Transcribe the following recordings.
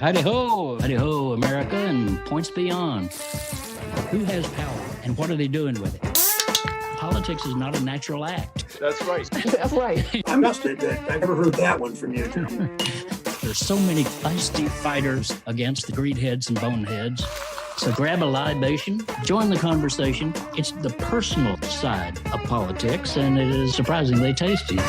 Howdy ho, America and points beyond. Who has power and what are they doing with it? Politics is not a natural act. That's right. That's right. I must admit, I never heard that one from you, Tom. There's so many feisty fighters against the greedheads and boneheads. So grab a libation, join the conversation. It's the personal side of politics, and it is surprisingly tasty.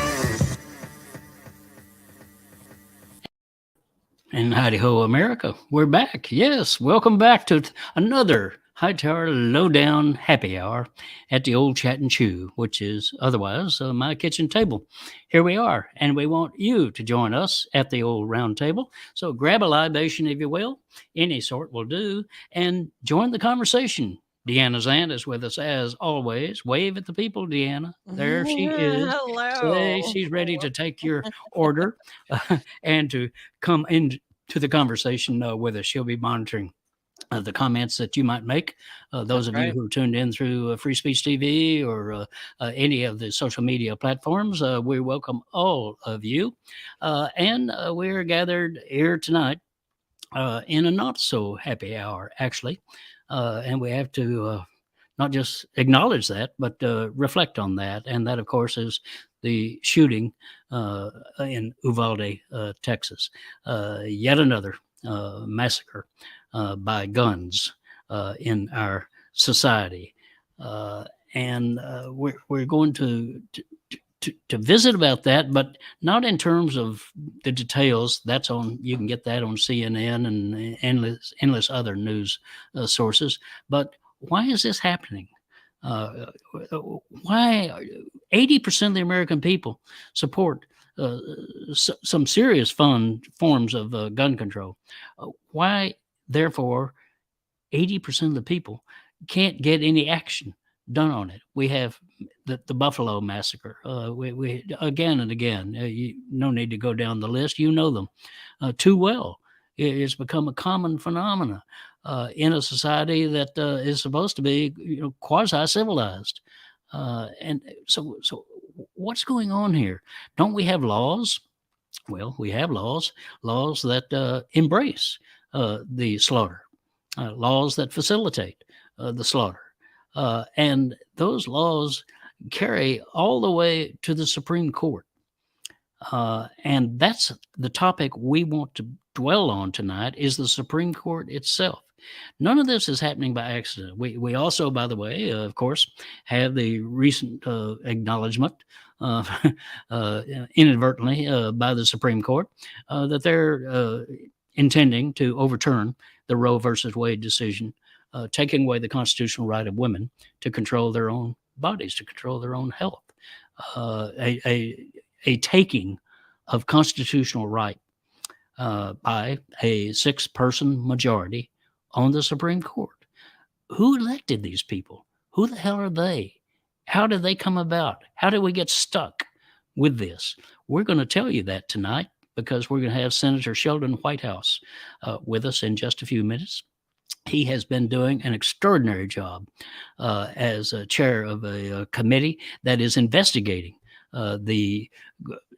And howdy ho, America. We're back. Yes, welcome back to another Hightower Lowdown Happy Hour at the old Chat and Chew, which is otherwise my kitchen table. Here we are, and we want you to join us at the old round table. So grab a libation, if you will, any sort will do, and join the conversation. Deanna Zant is with us as always. Wave at the people, Deanna. There she is. Hello. Say she's ready to take your order and to come into the conversation with us. She'll be monitoring the comments that you might make. Those of you who are tuned in through Free Speech TV or any of the social media platforms, we welcome all of you. And we're gathered here tonight in a not so happy hour, actually. And we have to not just acknowledge that, but reflect on that. And that, of course, is the shooting in Uvalde, Texas. Yet another massacre by guns in our society. And we're going to visit about that, but not in terms of the details. That's on, you can get that on CNN and endless other news sources. But why is this happening? Why 80% of the American people support some serious forms of gun control? Why, therefore, 80% of the people can't get any action done on it? We have the Buffalo massacre. We again and again. No need to go down the list. You know them too well. It's become a common phenomenon in a society that is supposed to be, quasi-civilized. And so what's going on here? Don't we have laws? Well, we have laws that embrace the slaughter, laws that facilitate the slaughter. And those laws carry all the way to the Supreme Court. And that's the topic we want to dwell on tonight, is the Supreme Court itself. None of this is happening by accident. We also, by the way, of course, have the recent acknowledgement inadvertently by the Supreme Court that they're intending to overturn the Roe versus Wade decision, taking away the constitutional right of women to control their own bodies, to control their own health, a taking of constitutional right by a 6-person majority on the Supreme Court. Who elected these people? Who the hell are they? How did they come about? How did we get stuck with this? We're going to tell you that tonight, because we're going to have Senator Sheldon Whitehouse with us in just a few minutes. He has been doing an extraordinary job as a chair of a committee that is investigating the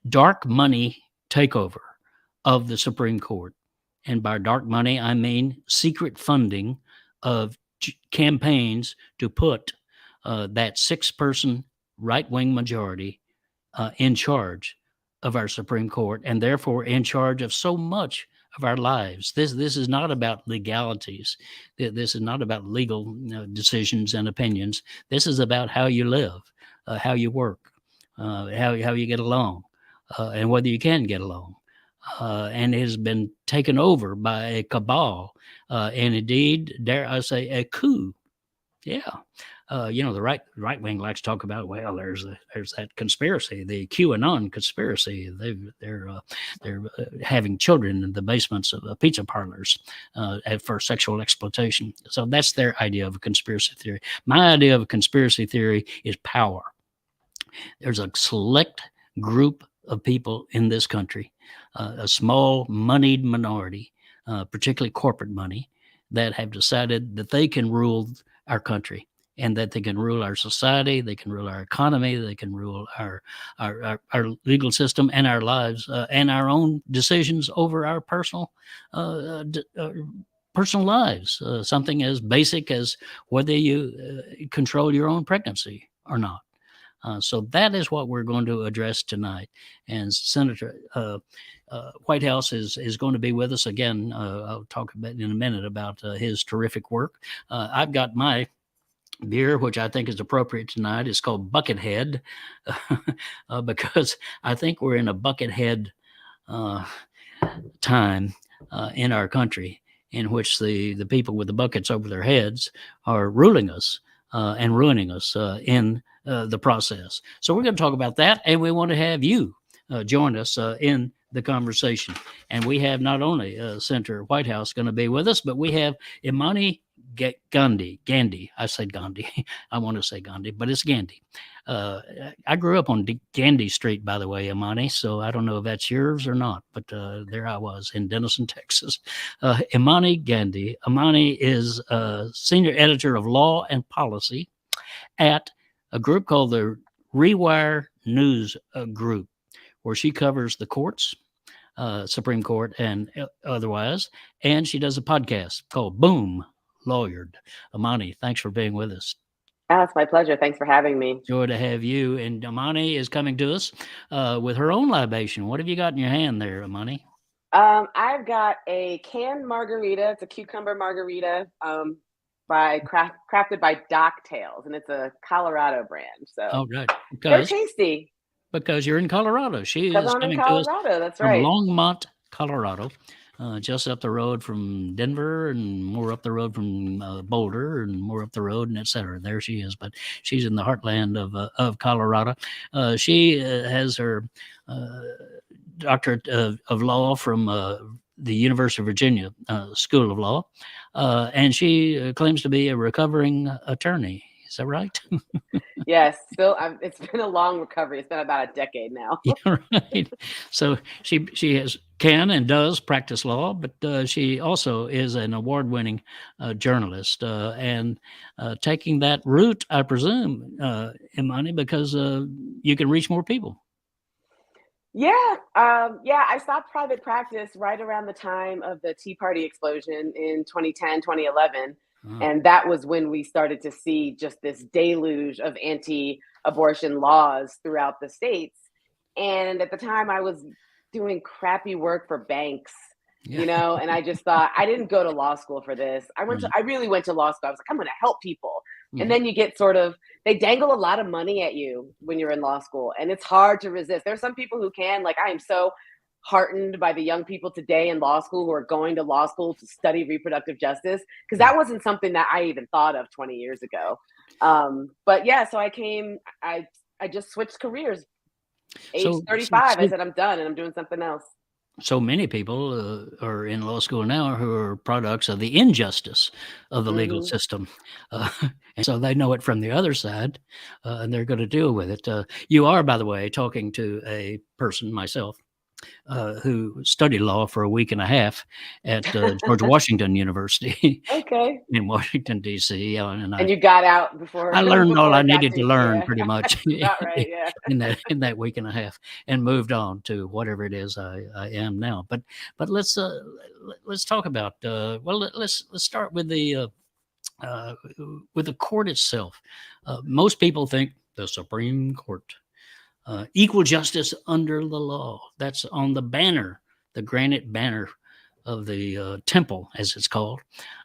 dark money takeover of the Supreme Court. And by dark money, I mean secret funding of campaigns to put that 6-person right-wing majority in charge of our Supreme Court, and therefore in charge of so much of our lives. This is not about legalities. This is not about legal decisions and opinions. This is about how you live, how you work, how you get along, and whether you can get along. And it has been taken over by a cabal, and indeed, dare I say, a coup. Yeah. The right wing likes to talk about, well, there's that conspiracy, the QAnon conspiracy. They're having children in the basements of pizza parlors for sexual exploitation. So that's their idea of a conspiracy theory. My idea of a conspiracy theory is power. There's a select group of people in this country, a small moneyed minority, particularly corporate money, that have decided that they can rule our country and that they can rule our society, they can rule our economy, they can rule our legal system and our lives and our own decisions over our personal lives. Something as basic as whether you control your own pregnancy or not. So that is what we're going to address tonight. And Senator Whitehouse is going to be with us again. I'll talk about in a minute about his terrific work. I've got my beer, which I think is appropriate tonight. It's called Buckethead because I think we're in a Buckethead time in our country in which the people with the buckets over their heads are ruling us and ruining us in the process. So we're going to talk about that, and we want to have you join us in the conversation. And we have not only Senator Whitehouse going to be with us, but we have Imani Gandy. I said Gandhi. I want to say Gandhi, but it's Gandy. I grew up on Gandy Street, by the way, Imani, so I don't know if that's yours or not, but there I was in Denison, Texas. Imani Gandy. Imani is senior editor of law and policy at a group called the Rewire News Group, where she covers the courts, Supreme Court and otherwise, and she does a podcast called Boom Lawyered. Imani, thanks for being with us. It's my pleasure. Thanks for having me. Joy to have you. And Imani is coming to us with her own libation. What have you got in your hand there, Imani? I've got a canned margarita. It's a cucumber margarita crafted by Dock Tales, and it's a Colorado brand. So right. They're tasty. Because you're in Colorado. She is coming to us that's from right. Longmont, Colorado. Just up the road from Denver and more up the road from Boulder and more up the road and et cetera. There she is, but she's in the heartland of Colorado. She has her doctorate of law from the University of Virginia School of Law, and she claims to be a recovering attorney. Is that right? Yes, still. It's been a long recovery. It's been about a decade now. Yeah, right. So she can and does practice law, but she also is an award-winning journalist and taking that route, I presume, Imani, because you can reach more people. Yeah. I stopped private practice right around the time of the Tea Party explosion in 2010, 2011. And that was when we started to see just this deluge of anti-abortion laws throughout the states. And at the time I was doing crappy work for banks, and I just thought, I didn't go to law school for this. I really went to law school. I was like, I'm going to help people. And then you get they dangle a lot of money at you when you're in law school, and it's hard to resist. There's some people who can, like, I am so heartened by the young people today in law school who are going to law school to study reproductive justice, because that wasn't something that I even thought of 20 years ago. But yeah, so I just switched careers. Age 35, I said, I'm done and I'm doing something else. So many people are in law school now who are products of the injustice of the legal system. And so they know it from the other side, and they're going to deal with it. You are, by the way, talking to a person, myself, who studied law for a week and a half at George Washington University in Washington, D.C. And you got out before. I learned all I needed to learn pretty much right, in that week and a half, and moved on to whatever it is I am now. But let's talk about let's start with the court itself. Most people think the Supreme Court. Equal justice under the law. That's on the banner, the granite banner of the temple, as it's called,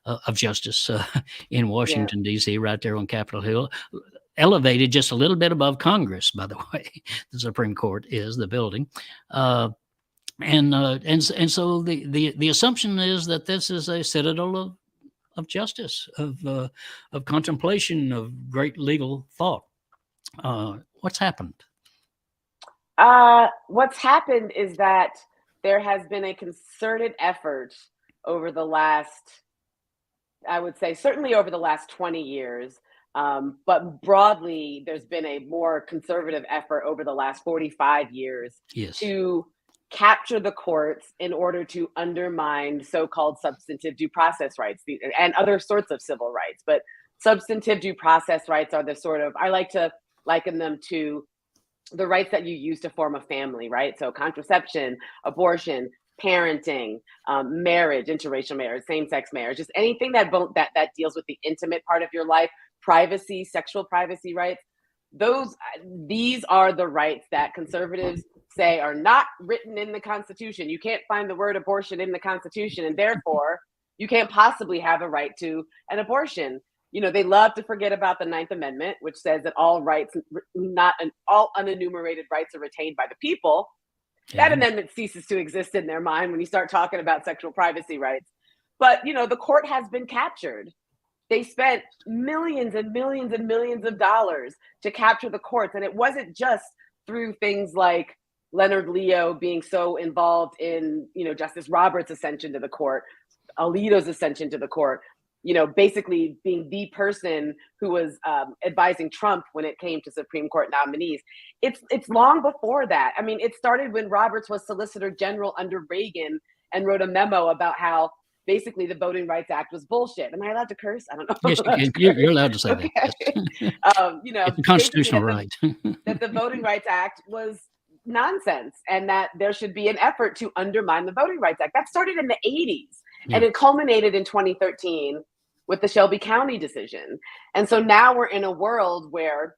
of justice in Washington, D.C., right there on Capitol Hill. Elevated just a little bit above Congress, by the way. The Supreme Court is the building. And so the assumption is that this is a citadel of justice, of contemplation, of great legal thought. What's happened? What's happened is that there has been a concerted effort over the last, I would say, certainly over the last 20 years, but broadly, there's been a more conservative effort over the last 45 years to capture the courts in order to undermine so-called substantive due process rights and other sorts of civil rights. But substantive due process rights are the sort of, I like to liken them to the rights that you use to form a family, right? So contraception, abortion, parenting, marriage, interracial marriage, same-sex marriage, just anything that deals with the intimate part of your life, privacy, sexual privacy rights. These are the rights that conservatives say are not written in the Constitution. You can't find the word abortion in the Constitution, and therefore you can't possibly have a right to an abortion. They love to forget about the Ninth Amendment, which says that all unenumerated rights are retained by the people. Yeah. That amendment ceases to exist in their mind when you start talking about sexual privacy rights. But, the court has been captured. They spent millions and millions and millions of dollars to capture the courts. And it wasn't just through things like Leonard Leo being so involved in, Justice Roberts' ascension to the court, Alito's ascension to the court, basically being the person who was advising Trump when it came to Supreme Court nominees. It's long before that. I mean, it started when Roberts was Solicitor General under Reagan and wrote a memo about how basically the Voting Rights Act was bullshit. Am I allowed to curse? I don't know. Yes, you're allowed to say that. Yes. It's a constitutional right. That the Voting Rights Act was nonsense and that there should be an effort to undermine the Voting Rights Act. That started in the 80s. Yeah. And it culminated in 2013 with the Shelby County decision. And so now we're in a world where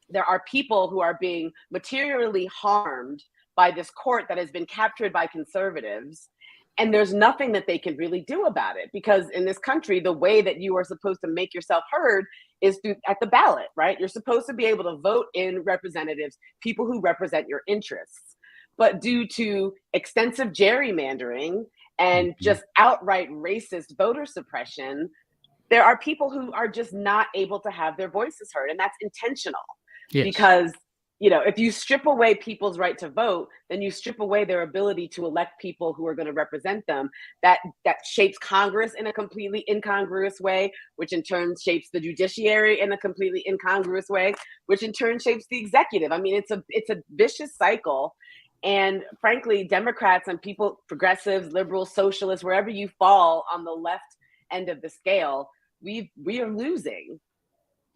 there are people who are being materially harmed by this court that has been captured by conservatives. And there's nothing that they can really do about it, because in this country, the way that you are supposed to make yourself heard is at the ballot, right? You're supposed to be able to vote in representatives, people who represent your interests. But due to extensive gerrymandering and just outright racist voter suppression, there are people who are just not able to have their voices heard. And that's intentional. Yes. Because if you strip away people's right to vote, then you strip away their ability to elect people who are going to represent them. That shapes Congress in a completely incongruous way, which in turn shapes the judiciary in a completely incongruous way, which in turn shapes the executive. I mean, it's a vicious cycle. And frankly, Democrats and people, progressives, liberals, socialists, wherever you fall on the left end of the scale, we are losing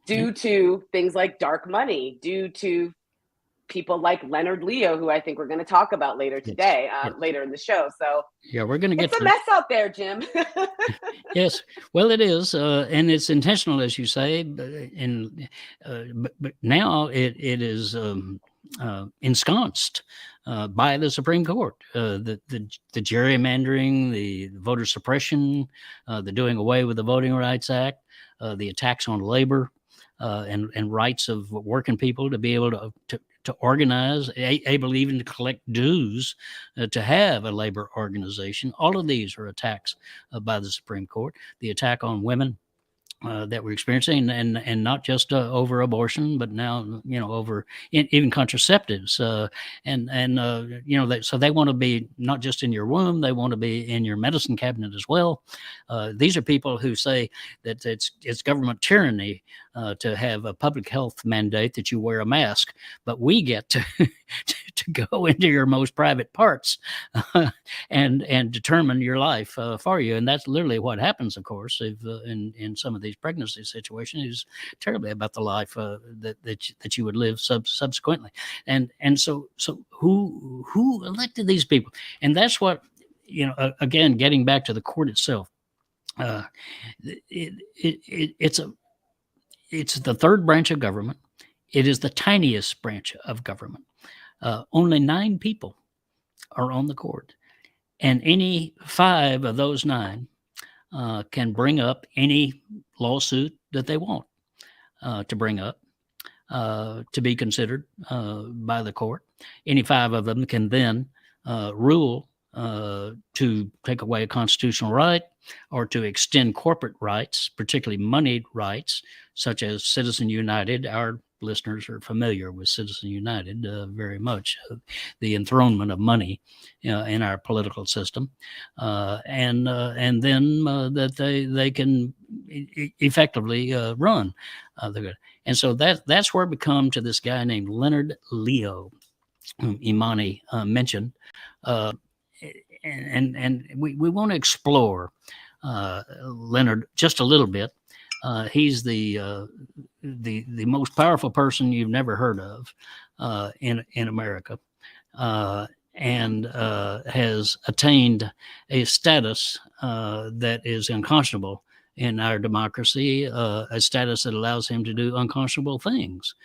due to things like dark money, due to people like Leonard Leo, who I think we're going to talk about later today, later in the show. So yeah, we're going to get it's a mess out there, Jim. Yes, well, it is, and it's intentional, as you say. But now it is ensconced by the Supreme Court. The gerrymandering, the voter suppression, the doing away with the Voting Rights Act, the attacks on labor and rights of working people to be able to organize, able even to collect dues to have a labor organization. All of these are attacks by the Supreme Court. The attack on women that we're experiencing, and not just over abortion, but now over even contraceptives, so they want to be not just in your womb, they want to be in your medicine cabinet as well. These are people who say that it's government tyranny to have a public health mandate that you wear a mask, but we get to to go into your most private parts and determine your life for you. And that's literally what happens, of course, if in some of these pregnancy situations, is terribly about the life that you would live subsequently. And so who elected these people? And that's what, again, getting back to the court itself, it's the third branch of government. It is the tiniest branch of government. Only 9 people are on the court, and any 5 of those 9 can bring up any lawsuit that they want to bring up to be considered by the court. Any 5 of them can then rule to take away a constitutional right or to extend corporate rights, particularly moneyed rights, such as Citizen United. Our listeners are familiar with Citizen United very much, the enthronement of money in our political system, and then that they can effectively run. And so that's where we come to this guy named Leonard Leo, whom Imani mentioned. And we want to explore Leonard just a little bit. He's the most powerful person you've never heard of in America, and has attained a status that is unconscionable in our democracy, a status that allows him to do unconscionable things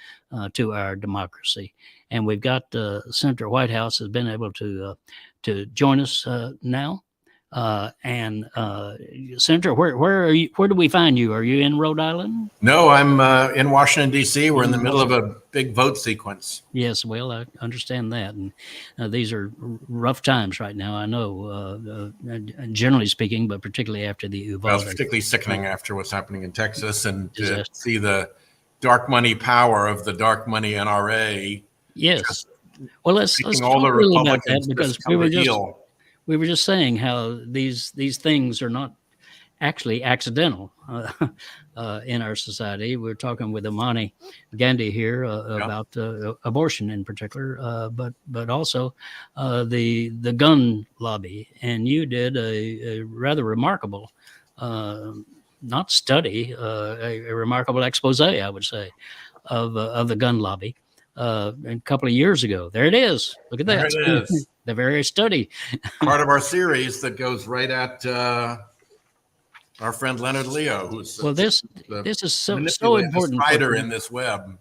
to our democracy. And we've got Senator Whitehouse has been able to join us now. Senator, where are you? Where do we find you? Are you in Rhode Island? No, I'm in Washington, D.C. We're in the middle of a big vote sequence. Yes, well, I understand that. And these are rough times right now, I know, generally speaking, but particularly after the Uvalde. Well, it's particularly sickening after what's happening in Texas, and to see the dark money power of the dark money NRA. Yes. Well, let's talk all the a little about that, Republicans because we were just saying how these things are not actually accidental in our society. We're talking with Imani Gandy here about abortion in particular, but also the gun lobby. And you did a rather remarkable, not study, a remarkable expose, I would say, of the gun lobby a couple of years ago. There it is. Look at that. There it is. The very study. Part of our series that goes right at our friend Leonard Leo, who's this is so important. Spider in this web.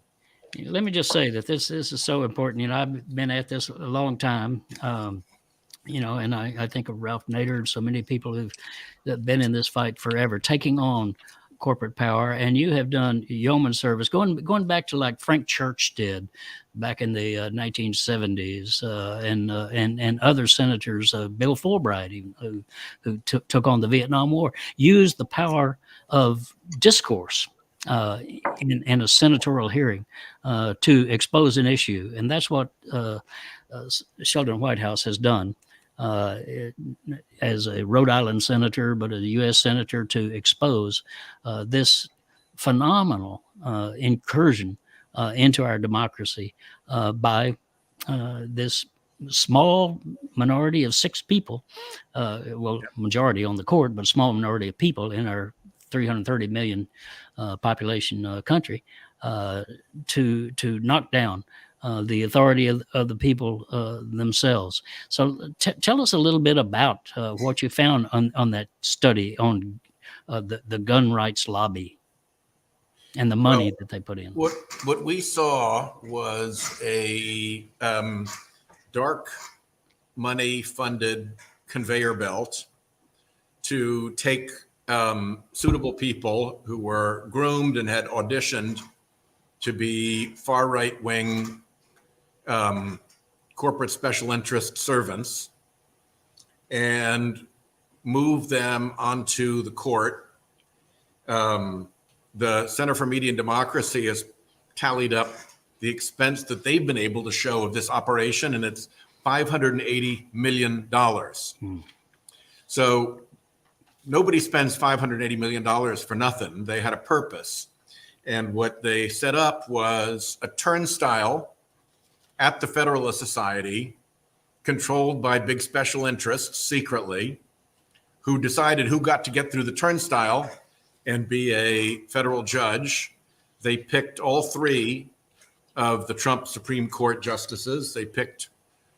Let me just say that this is so important. You know, I've been at this a long time. You know, and I think of Ralph Nader and so many people who've been in this fight forever, taking on corporate power. And you have done yeoman service, going back to like Frank Church did back in the 1970s, and other senators, Bill Fulbright, even, who took on the Vietnam War, used the power of discourse in a senatorial hearing to expose an issue. And that's what Sheldon Whitehouse has done as a Rhode Island senator, but a U.S. senator, to expose this phenomenal incursion into our democracy by this small minority of 6 people, majority on the court, but a small minority of people in our 330 million population country, to knock down the authority of the people themselves. So tell us a little bit about what you found on that study on the gun rights lobby and the money that they put in. What we saw was a dark money funded conveyor belt to take suitable people who were groomed and had auditioned to be far right wing corporate special interest servants, and move them onto the court. The Center for Media and Democracy has tallied up the expense that they've been able to show of this operation, and it's $580 million. So nobody spends $580 million for nothing. They had a purpose. And what they set up was a turnstile at the Federalist Society, controlled by big special interests secretly, who decided who got to get through the turnstile and be a federal judge. They picked all 3 of the Trump Supreme Court justices. They picked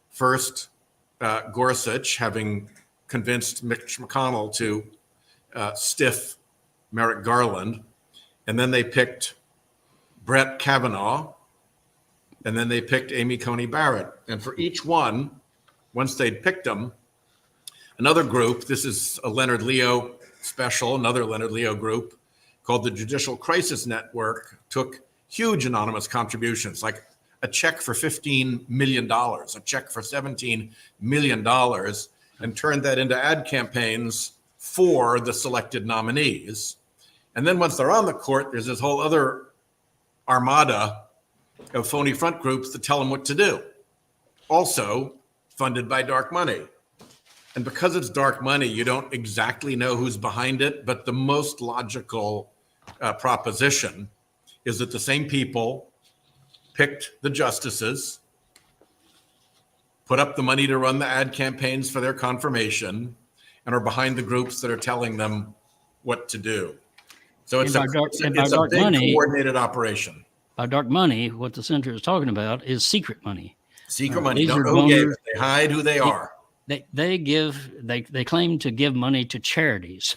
first Gorsuch, having convinced Mitch McConnell to stiff Merrick Garland. And then they picked Brett Kavanaugh. And then they picked Amy Coney Barrett. And for each one, once they'd picked them, another group, this is a Leonard Leo special, another Leonard Leo group called the Judicial Crisis Network, took huge anonymous contributions, like a check for $15 million, a check for $17 million, and turned that into ad campaigns for the selected nominees. And then once they're on the court, there's this whole other armada of phony front groups that tell them what to do, also funded by dark money. And because it's dark money, you don't exactly know who's behind it, but the most logical proposition is that the same people picked the justices, put up the money to run the ad campaigns for their confirmation, and are behind the groups that are telling them what to do. So it's And by it's a dark big money, coordinated operation. by dark money, what the senator is talking about is secret money. Secret money. These Don't are know who gave donors. it. They hide who they are. They claim to give money to charities.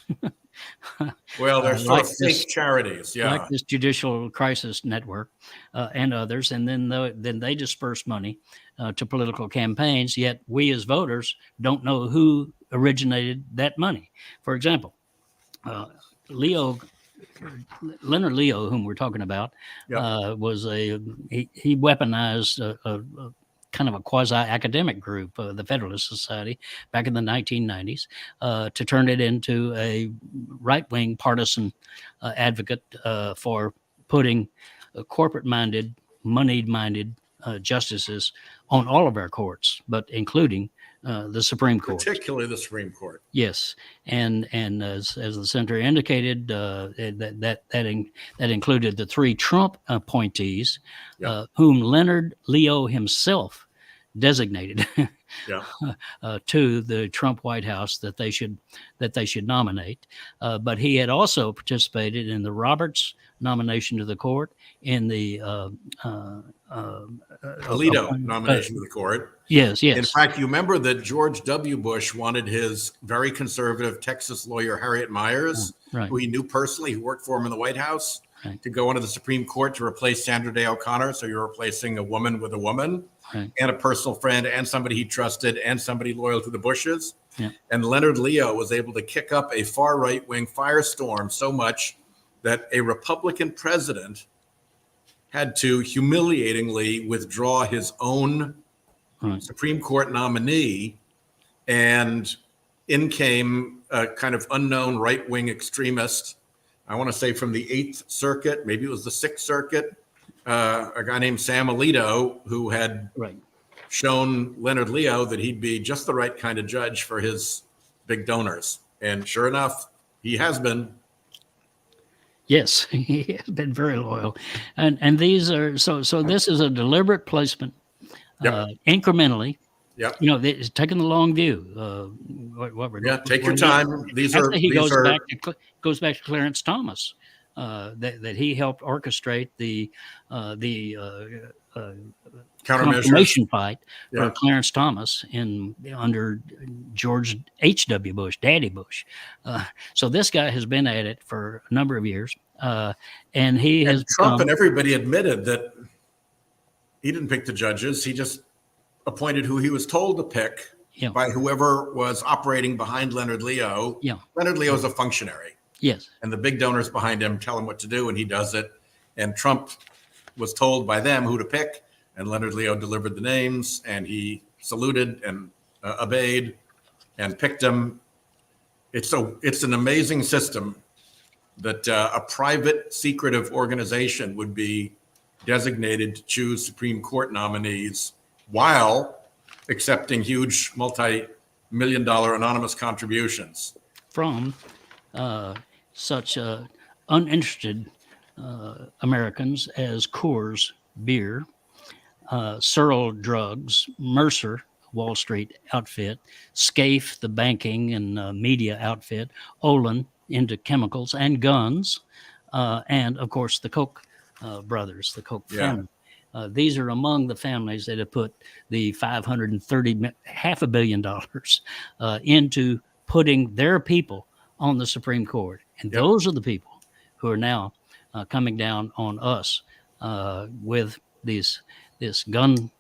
Well, they're sort like of this, fake charities. like Yeah. this Judicial Crisis Network and others, and then they disperse money to political campaigns. Yet we as voters don't know who originated that money. For example, Leonard Leo, whom we're talking about, Yep. he weaponized a kind of a quasi-academic group, the Federalist Society, back in the 1990s, to turn it into a right-wing partisan advocate for putting corporate-minded, moneyed-minded justices on all of our courts, but including the Supreme Court. Particularly the Supreme Court. Yes, and as the senator indicated, that included the three Trump appointees, Yep. whom Leonard Leo himself designated Yeah. to the Trump White House that they should nominate. But he had also participated in the Roberts nomination to the court, in the Alito nomination to the court. Yes. In fact, you remember that George W. Bush wanted his very conservative Texas lawyer, Harriet Miers, Right. who he knew personally, who worked for him in the White House, Right. to go into the Supreme Court to replace Sandra Day O'Connor. So you're replacing a woman with a woman, Right. and a personal friend and somebody he trusted and somebody loyal to the Bushes. Yeah. And Leonard Leo was able to kick up a far right-wing firestorm so much that a Republican president had to humiliatingly withdraw his own Right. Supreme Court nominee, and in came a kind of unknown right-wing extremist, I want to say from the 8th Circuit, maybe it was the 6th Circuit, a guy named Sam Alito, who had Right. shown Leonard Leo that he'd be just the right kind of judge for his big donors. And sure enough, he has been. Yes, he has been very loyal, and these are so. This is a deliberate placement, Yep. incrementally. Yep. You know, it's taking the long view. What we're Yeah, take your what- time. These are Actually, he these are goes back to Clarence Thomas, that he helped orchestrate the countermeasures. confirmation fight Yeah. for Clarence Thomas under George H.W. Bush, Daddy Bush. So this guy has been at it for a number of years, and he has And Trump become, and everybody admitted that he didn't pick the judges. He just appointed who he was told to pick Yeah. by whoever was operating behind Leonard Leo. Yeah. Leonard Leo is a functionary, yes, and the big donors behind him tell him what to do, and he does it. And Trump was told by them who to pick, and Leonard Leo delivered the names, and he saluted and obeyed and picked them. It's an amazing system that a private, secretive organization would be designated to choose Supreme Court nominees while accepting huge multi-million-dollar anonymous contributions. from such uninterested Americans as Coors Beer, Searle Drugs, Mercer, Wall Street outfit, Scaife, the banking and media outfit, Olin into chemicals and guns, and of course the Koch brothers, the Koch Yeah. family. These are among the families that have put the $530 million into putting their people on the Supreme Court, and Yep. those are the people who are now coming down on us with this gun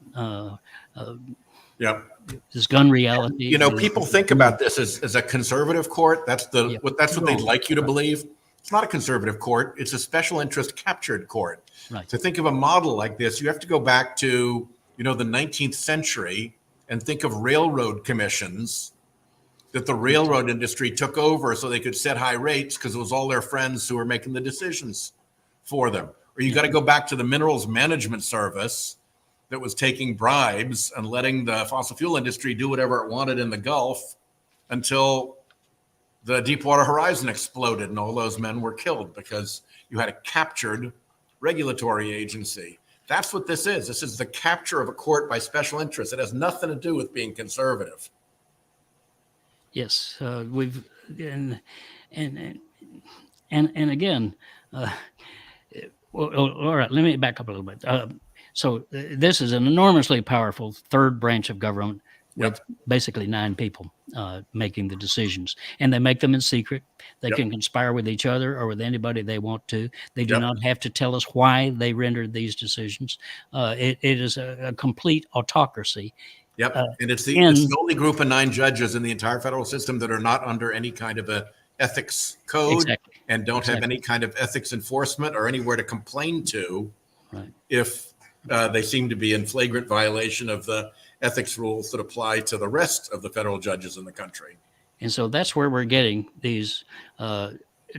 Yep. this gun reality. You know, people think about this as a conservative court. That's Yeah. what they'd like you to believe. It's not a conservative court. It's a special interest captured court. Right. To think of a model like this, you have to go back to, the 19th century and think of railroad commissions that the railroad industry took over so they could set high rates because it was all their friends who were making the decisions for them. Or you got to go back to the Minerals Management Service that was taking bribes and letting the fossil fuel industry do whatever it wanted in the Gulf until the Deepwater Horizon exploded and all those men were killed because you had a captured regulatory agency. That's what this is. This is the capture of a court by special interest. It has nothing to do with being conservative. Yes, we've and And again, well, all right, let me back up a little bit. So this is an enormously powerful third branch of government with basically 9 people making the decisions, and they make them in secret. They can conspire with each other or with anybody they want to. They do not have to tell us why they rendered these decisions. It is a complete autocracy. Yep, and it's the only group of 9 judges in the entire federal system that are not under any kind of a ethics code and don't have any kind of ethics enforcement or anywhere to complain to if they seem to be in flagrant violation of the ethics rules that apply to the rest of the federal judges in the country. And so that's where we're getting these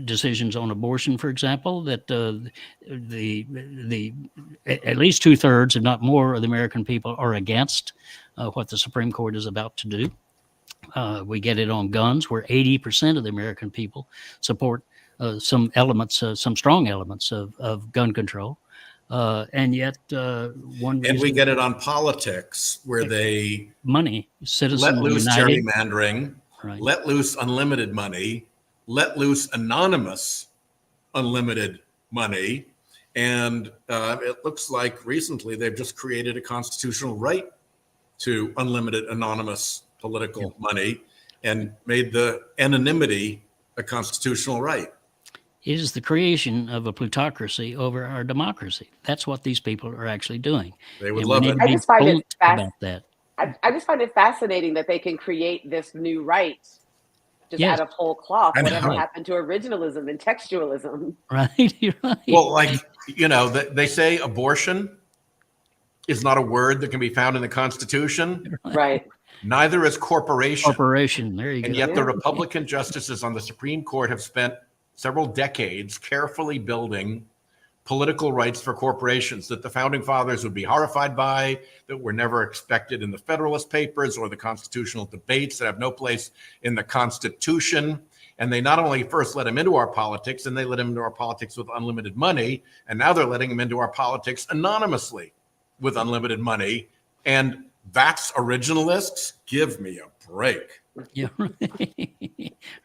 decisions on abortion, for example, that the at least 2/3, if not more, of the American people are against what the Supreme Court is about to do. We get it on guns, where 80% of the American people support some strong elements of gun control. And yet, and we get it on politics, where they Citizens let loose United, gerrymandering, let loose unlimited money, let loose anonymous unlimited money. And it looks like recently they've just created a constitutional right to unlimited anonymous political money and made the anonymity a constitutional right. It is the creation of a plutocracy over our democracy. That's what these people are actually doing. They would love it. I just find it fascinating that they can create this new right just out of whole cloth. Whatever happened to originalism and textualism? Right, you're right. Well, they say abortion is not a word that can be found in the Constitution. Right. Neither is corporation. Corporation, there you go. And yet the Republican justices on the Supreme Court have spent several decades carefully building political rights for corporations that the founding fathers would be horrified by, that were never expected in the Federalist Papers or the constitutional debates, that have no place in the Constitution. And they not only first let him into our politics, and they let him into our politics with unlimited money, and now they're letting him into our politics anonymously with unlimited money. And that's originalists? Give me a break. Yeah,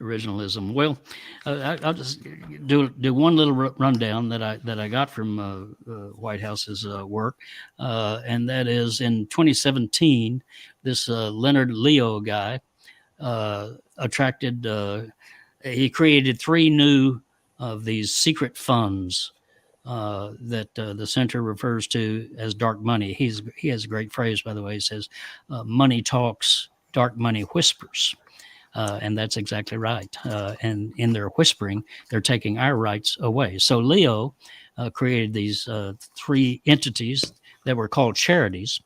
originalism. Well, I'll just do one little rundown that I got from Whitehouse's work, and that is in 2017, this Leonard Leo guy he created 3 new of these secret funds that the center refers to as dark money. He has a great phrase, by the way. He says, "Money talks, dark money whispers," and that's exactly right. And in their whispering, they're taking our rights away. So Leo created these 3 entities that were called charities,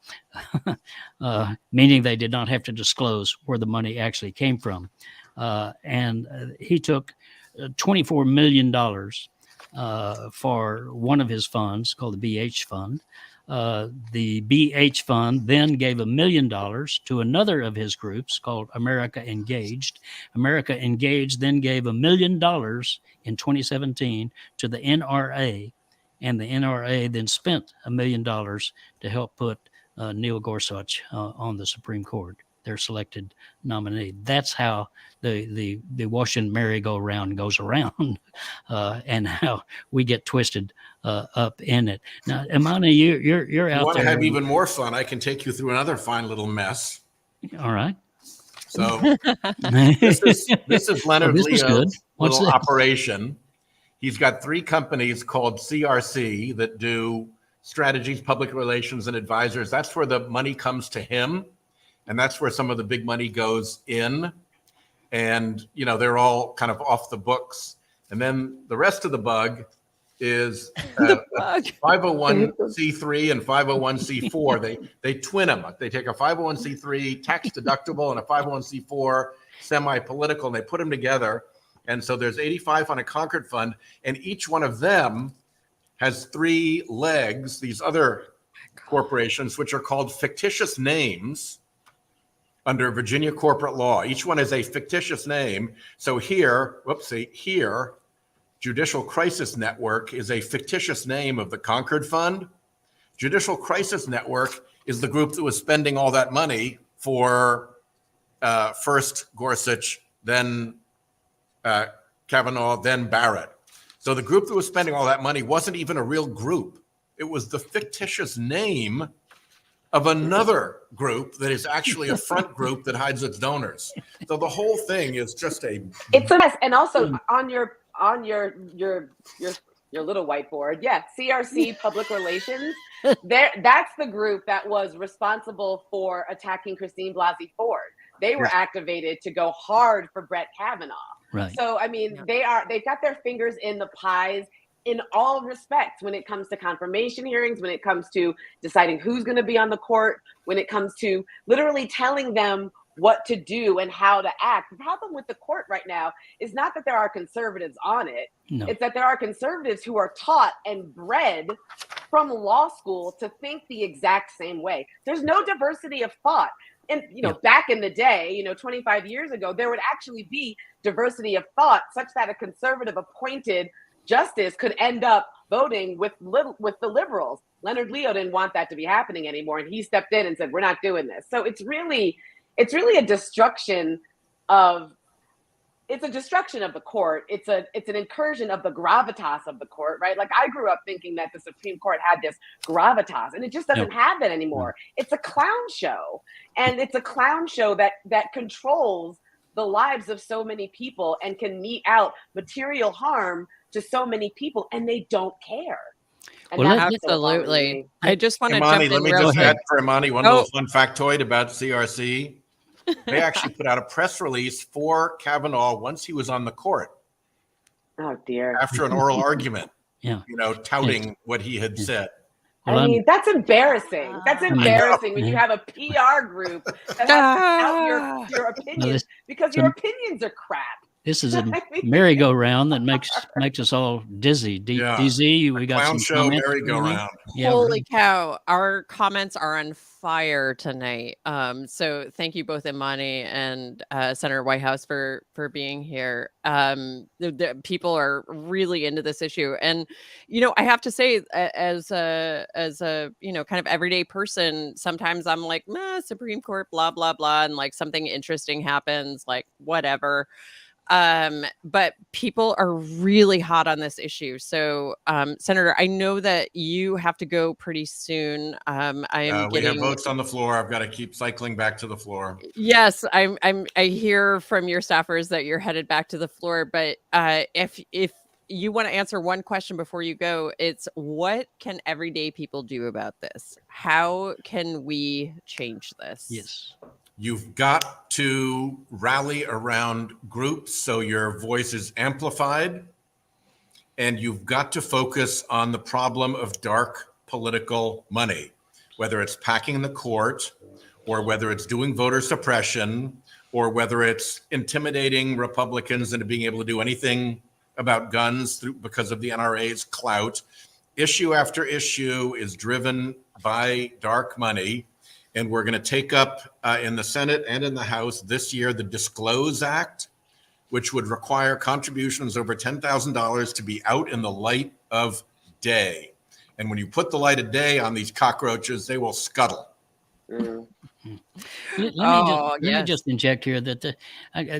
meaning they did not have to disclose where the money actually came from. And he took $24 million for one of his funds called the BH Fund. The BH Fund then gave $1 million to another of his groups called America Engaged. America Engaged then gave $1 million in 2017 to the NRA, and the NRA then spent $1 million to help put Neil Gorsuch on the Supreme Court, their selected nominee. That's how the Washington merry-go-round goes around, and how we get twisted up in it. Now, Imani, you're out there. You want to have even more fun? I can take you through another fine little mess. All right. So this is Leonard Leo's little operation. He's got 3 companies called CRC that do strategies, public relations, and advisors. That's where the money comes to him. And that's where some of the big money goes in. And, they're all kind of off the books. And then the rest of the bug is 501c3 and 501c4. They twin them. They take a 501c3 tax deductible and a 501c4 semi-political, and they put them together. And so there's 85 on a Concord fund, and each one of them has 3 legs, these other corporations, which are called fictitious names under Virginia corporate law. Each one is a fictitious name. So here, Judicial Crisis Network is a fictitious name of the Concord Fund. Judicial Crisis Network is the group that was spending all that money for first Gorsuch, then Kavanaugh, then Barrett. So the group that was spending all that money wasn't even a real group. It was the fictitious name of another group that is actually a front group that hides its donors. So the whole thing is just it's a mess. And also on your little whiteboard, CRC Public Relations. That's the group that was responsible for attacking Christine Blasey Ford. They were activated to go hard for Brett Kavanaugh. Right. So I mean, they've got their fingers in the pies in all respects when it comes to confirmation hearings, when it comes to deciding who's going to be on the court, when it comes to literally telling them what to do and how to act. The problem with the court right now is not that there are conservatives on it. No. It's that there are conservatives who are taught and bred from law school to think the exact same way. There's no diversity of thought. And, back in the day, 25 years ago, there would actually be diversity of thought such that a conservative appointed justice could end up voting with the liberals. Leonard Leo didn't want that to be happening anymore. And he stepped in and said, we're not doing this. So it's really a destruction of the court. It's an incursion of the gravitas of the court, right? Like I grew up thinking that the Supreme Court had this gravitas, and it just doesn't have that anymore. It's a clown show, and it's a clown show that controls the lives of so many people and can mete out material harm to so many people, and they don't care. And well, absolutely. I just want to jump in. Let me just add for Imani one little fun factoid about CRC. They actually put out a press release for Kavanaugh once he was on the court. Oh dear! After an oral argument, touting what he had said. Well, I mean, that's embarrassing. That's embarrassing when you have a PR group that has to out your opinions because your opinions are crap. This is a merry-go-round that makes us all dizzy. DZ, we got clown some show merry-go-round. Yeah. Holy cow! Our comments are on fire tonight. So thank you both, Imani and Senator Whitehouse, for being here. The people are really into this issue, and I have to say, as a kind of everyday person, sometimes I'm like, Supreme Court, blah blah blah, and like something interesting happens, like whatever. But people are really hot on this issue. So, Senator, I know that you have to go pretty soon. We have votes on the floor. I've got to keep cycling back to the floor. Yes, I hear from your staffers that you're headed back to the floor. But if you want to answer one question before you go, it's what can everyday people do about this? How can we change this? Yes. You've got to rally around groups so your voice is amplified, and you've got to focus on the problem of dark political money, whether it's packing the court or whether it's doing voter suppression or whether it's intimidating Republicans into being able to do anything about guns because of the NRA's clout. Issue after issue is driven by dark money. And we're going to take up in the Senate and in the House this year the Disclose Act, which would require contributions over $10,000 to be out in the light of day. And when you put the light of day on these cockroaches, they will scuttle. Let me just inject here that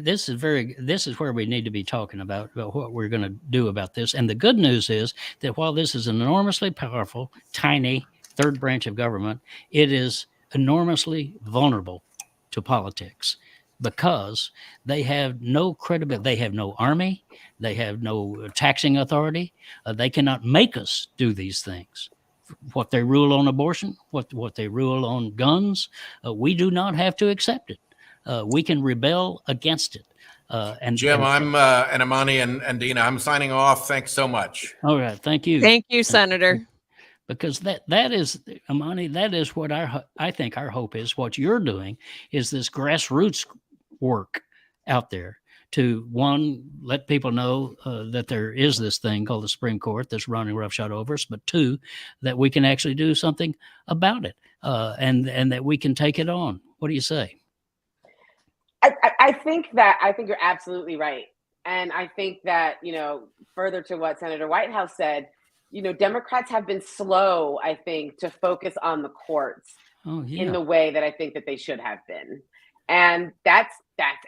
this is where we need to be talking about what we're going to do about this. And the good news is that while this is an enormously powerful, tiny third branch of government, it is enormously vulnerable to politics because they have no credibility. They have no army. They have no taxing authority. They cannot make us do these things. What they rule on abortion, what they rule on guns, we do not have to accept it. We can rebel against it. And Jim, and Imani and Dina, I'm signing off. Thanks so much. All right. Thank you. Thank you, Senator. Because that is, Imani, that is what I think our hope is. What you're doing is this grassroots work out there to, one, let people know that there is this thing called the Supreme Court that's running roughshod over us, but two, that we can actually do something about it and that we can take it on. What do you say? I think you're absolutely right. And I think that, further to what Senator Whitehouse said, Democrats have been slow, I think, to focus on the courts in the way that I think that they should have been. And that's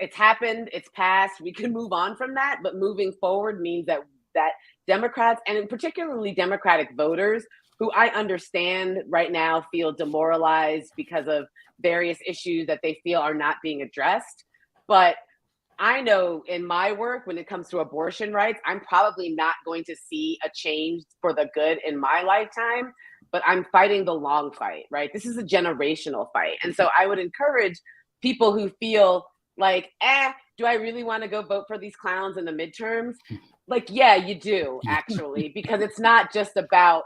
it's happened, it's passed. We can move on from that, but moving forward means that that Democrats, and particularly Democratic voters, who I understand right now feel demoralized because of various issues that they feel are not being addressed. But I know in my work, when it comes to abortion rights, I'm probably not going to see a change for the good in my lifetime, but I'm fighting the long fight, right? This is a generational fight. And so I would encourage people who feel like, do I really want to go vote for these clowns in the midterms? Like, yeah, you do, actually, because it's not just about,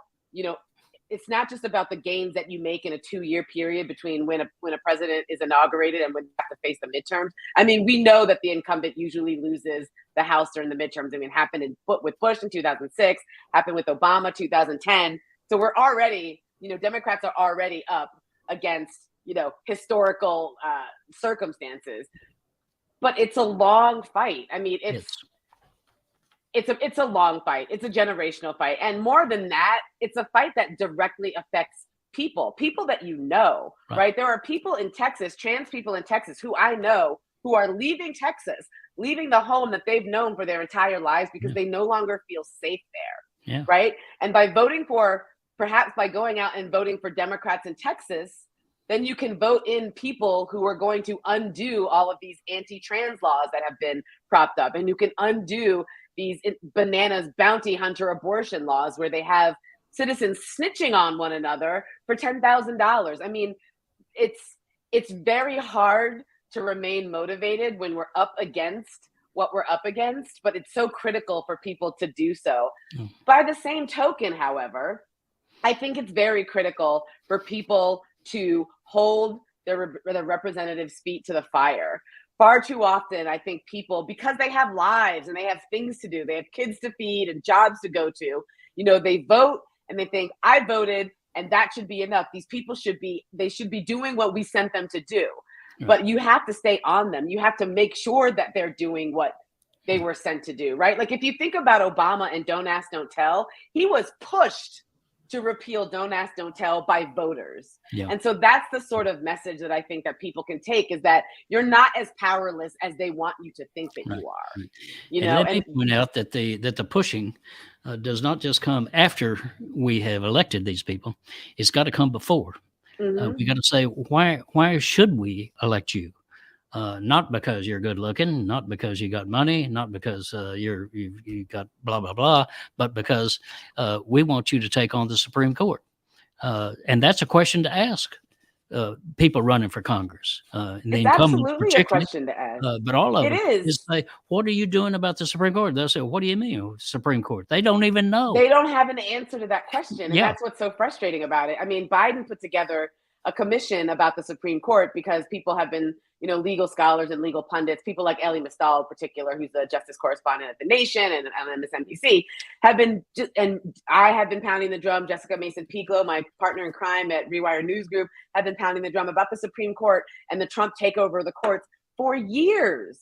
it's not just about the gains that you make in a 2-year period between when a president is inaugurated and when you have to face the midterms. I mean, we know that the incumbent usually loses the House during the midterms. I mean, it happened with Bush in 2006, happened with Obama 2010. So we're already, Democrats are already up against, historical circumstances. But it's a long fight. I mean, it's a long fight. It's a generational fight. And more than that, it's a fight that directly affects people that right? There are people in Texas, trans people in Texas, who I know who are leaving Texas, leaving the home that they've known for their entire lives because they no longer feel safe there, right? And perhaps by going out and voting for Democrats in Texas, then you can vote in people who are going to undo all of these anti-trans laws that have been propped up. And you can undo these bananas bounty hunter abortion laws where they have citizens snitching on one another for $10,000. I mean, it's very hard to remain motivated when we're up against what we're up against, but it's so critical for people to do so. By the same token, however, I think it's very critical for people to hold their representatives' feet to the fire. Far too often, I think people, because they have lives and they have things to do, they have kids to feed and jobs to go to, they vote and they think, I voted and that should be enough. These people should be doing what we sent them to do. Right. But you have to stay on them. You have to make sure that they're doing what they were sent to do, right? Like if you think about Obama and Don't Ask, Don't Tell, he was pushed to repeal Don't Ask, Don't Tell by voters. Yeah. And so that's the sort of message that I think that people can take, is that you're not as powerless as they want you to think that you are. Let me point out that the pushing does not just come after we have elected these people. It's got to come before. Mm-hmm. We got to say, why should we elect you? Not because you're good looking, not because you got money, not because you got blah blah blah, but because we want you to take on the Supreme Court, and that's a question to ask people running for Congress. It's absolutely a question to ask. But all of it is say, what are you doing about the Supreme Court? They'll say, what do you mean Supreme Court? They don't even know. They don't have an answer to that question, and that's what's so frustrating about it. I mean, Biden put together a commission about the Supreme Court because people have been, legal scholars and legal pundits, people like Elie Mystal in particular, who's the justice correspondent at The Nation and MSNBC, and I have been pounding the drum. Jessica Mason-Pico, my partner in crime at Rewire News Group, have been pounding the drum about the Supreme Court and the Trump takeover of the courts for years.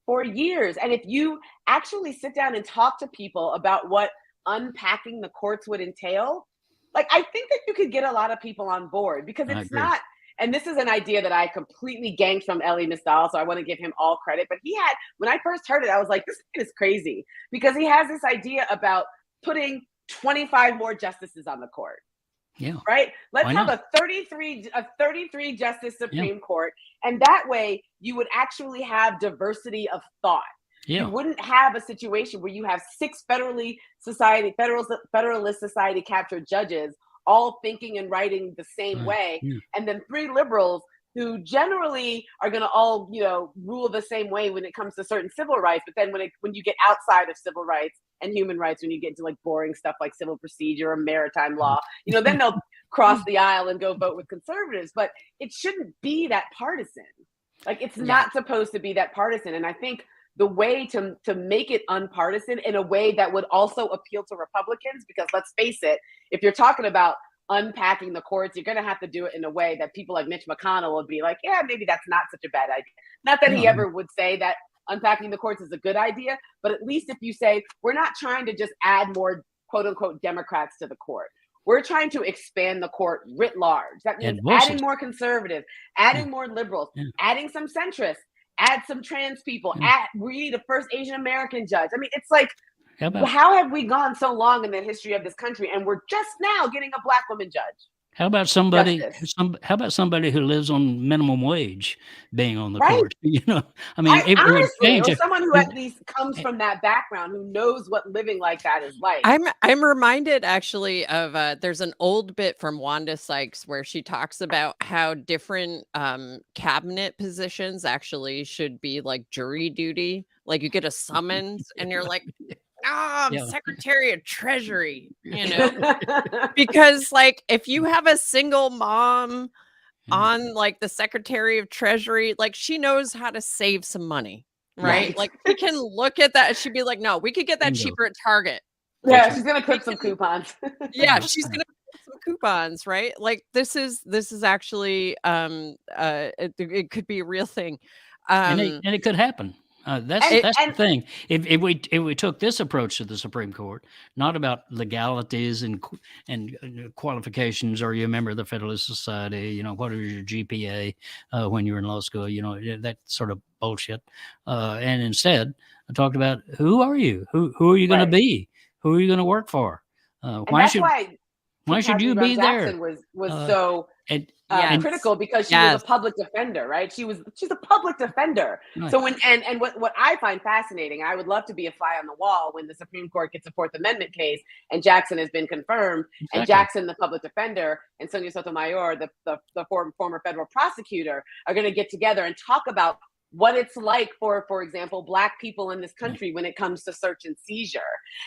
And if you actually sit down and talk to people about what unpacking the courts would entail, like, I think that you could get a lot of people on board, because it's not, and this is an idea that I completely ganked from Elie Mystal, so I want to give him all credit. But when I first heard it, I was like, this is crazy, because he has this idea about putting 25 more justices on the court. Yeah. Right? Let's have a 33 justice Supreme Court, and that way you would actually have diversity of thought. Yeah. You wouldn't have a situation where you have 6 Federalist Society captured judges all thinking and writing the same way, and then 3 liberals who generally are going to all, rule the same way when it comes to certain civil rights. But then when you get outside of civil rights and human rights, when you get into like boring stuff like civil procedure or maritime law, then they'll cross the aisle and go vote with conservatives. But it shouldn't be that partisan. Like, it's not supposed to be that partisan. And I think the way to make it unpartisan in a way that would also appeal to Republicans, because let's face it, if you're talking about unpacking the courts, you're going to have to do it in a way that people like Mitch McConnell would be like, yeah, maybe that's not such a bad idea. Not that he ever would say that unpacking the courts is a good idea, but at least if you say, we're not trying to just add more quote unquote Democrats to the court. We're trying to expand the court writ large. That means adding more conservatives, adding more liberals, adding some centrists, add some trans people, we need a first Asian American judge. I mean, it's like, how have we gone so long in the history of this country and we're just now getting a Black woman judge? How about somebody? Justice. How about somebody who lives on minimum wage being on the Right. court? I mean, it would honestly, change or it. someone who at least comes from that background, who knows what living like that is like. I'm reminded actually of there's an old bit from Wanda Sykes where she talks about how different cabinet positions actually should be like jury duty. Like you get a summons and you're like, oh, I'm Yeah. Secretary of Treasury, because like if you have a single mom on like the Secretary of Treasury, like she knows how to save some money, right? Like she can look at that and she'd be like, no, we could get that Bingo. cheaper at Target. Yeah, she's gonna clip some coupons. Yeah, she's gonna clip some coupons, right? Like this is actually it could be a real thing. And it could happen. That's the thing. If we took this approach to the Supreme Court, not about legalities and qualifications, or you remember the Federalist Society, what is your GPA when you were in law school, that sort of bullshit. And instead, I talked about who are you? Who are you going to be? Who are you going to work for? Why should you be there? Was so critical because she was a public defender, right? She's a public defender. Right. So what I find fascinating, I would love to be a fly on the wall when the Supreme Court gets a Fourth Amendment case and Jackson has been confirmed, and Jackson, the public defender, and Sonia Sotomayor, the former federal prosecutor, are going to get together and talk about what it's like for example, Black people in this country when it comes to search and seizure,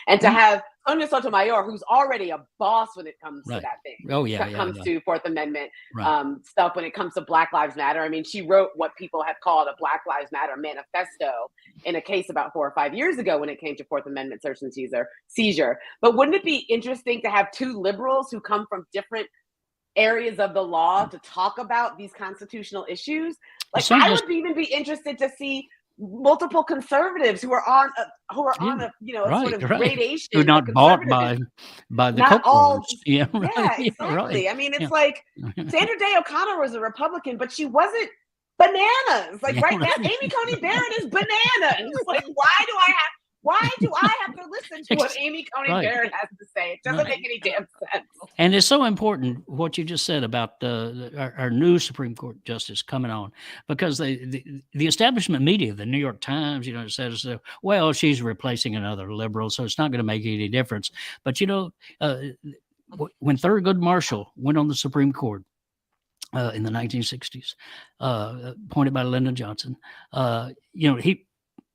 and to have Sonia Sotomayor, who's already a boss when it comes to that thing. Oh yeah, comes to Fourth Amendment stuff when it comes to Black Lives Matter. I mean, she wrote what people have called a Black Lives Matter manifesto in a case about 4 or 5 years ago when it came to Fourth Amendment search and seizure. But wouldn't it be interesting to have two liberals who come from different areas of the law to talk about these constitutional issues? Like, I would even be interested to see multiple conservatives who are on a sort of gradation, who are not bought by the not exactly. Right. I mean, it's like Sandra Day O'Connor was a Republican, but she wasn't bananas. Like right now, Amy Coney Barrett is bananas. Like, why do I have to listen to what Amy Coney Barrett has to say? It doesn't make any damn sense. And it's so important what you just said about our new Supreme Court justice coming on, because the establishment media, the New York Times, says, well, she's replacing another liberal, so it's not going to make any difference. But when Thurgood Marshall went on the Supreme Court in the 1960s, appointed by Lyndon Johnson,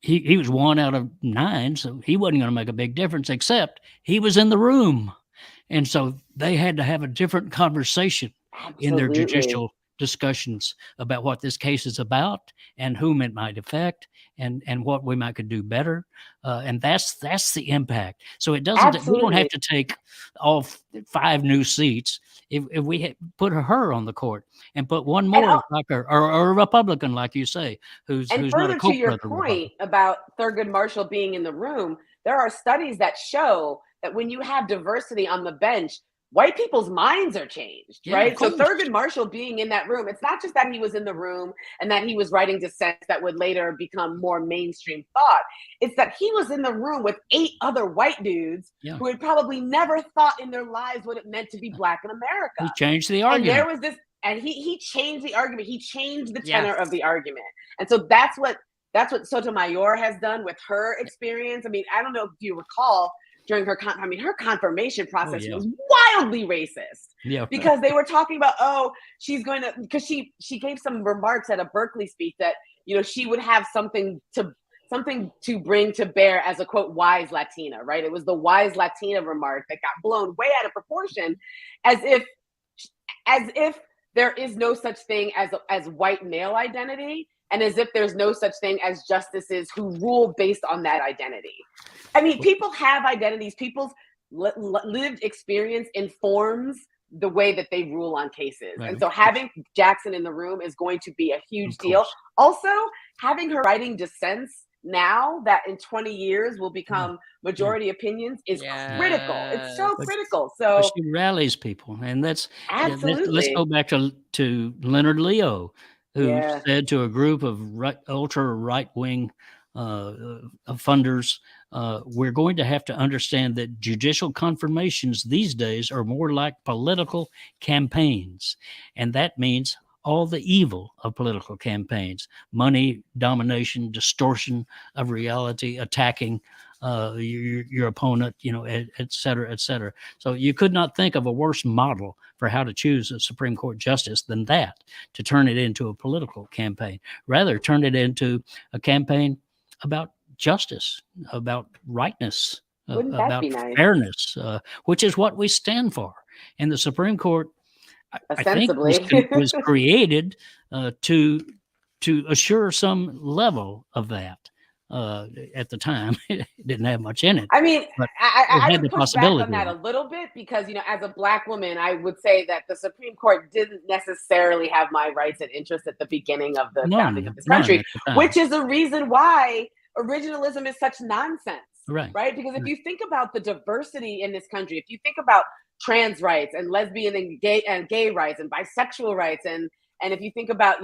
he was 1 out of 9, so he wasn't going to make a big difference, except he was in the room. And so they had to have a different conversation in their judicial discussions about what this case is about and whom it might affect and what we could do better. And that's the impact. So it doesn't, we don't have to take all 5 new seats. If we put her on the court and put one more like her, or a Republican, like you say, who's not a further to your point about Thurgood Marshall being in the room, there are studies that show that when you have diversity on the bench, white people's minds are changed, right? So Thurgood Marshall being in that room, it's not just that he was in the room and that he was writing dissents that would later become more mainstream thought. It's that he was in the room with 8 other white dudes who had probably never thought in their lives what it meant to be Black in America. He changed the argument. And there was this, and he changed the argument. He changed the tenor of the argument. And so that's what Sotomayor has done with her experience. I mean, I don't know if you recall, during her confirmation process was wildly racist. Because they were talking about, she's going to, because she gave some remarks at a Berkeley speech that, she would have something to bring to bear as a quote wise Latina, right? It was the wise Latina remark that got blown way out of proportion, as if there is no such thing as white male identity, and as if there's no such thing as justices who rule based on that identity. I mean, people have identities. People's lived experience informs the way that they rule on cases. Right. And so having Jackson in the room is going to be a huge deal. Also, having her writing dissents now that in 20 years will become majority opinions is critical. It's so critical. So she rallies people. And that's absolutely. Let's go back to Leonard Leo, who said to a group of ultra right-wing funders, we're going to have to understand that judicial confirmations these days are more like political campaigns. And that means all the evil of political campaigns: money, domination, distortion of reality, attacking your opponent, et cetera, et cetera. So you could not think of a worse model for how to choose a Supreme Court justice than that, to turn it into a political campaign. Rather, turn it into a campaign about justice, about rightness, Wouldn't that about be nice? fairness, which is what we stand for. And the Supreme Court, I think, Ostensibly. was created to assure some level of that. At the time, it didn't have much in it. I mean, But I had would the push back on possibility that of a little bit because, as a Black woman, I would say that the Supreme Court didn't necessarily have my rights and interests at the beginning of the founding of this country, at the time. which is the reason why originalism is such nonsense, Right. Because if you think about the diversity in this country, if you think about trans rights and lesbian and gay rights and bisexual rights, and if you think about,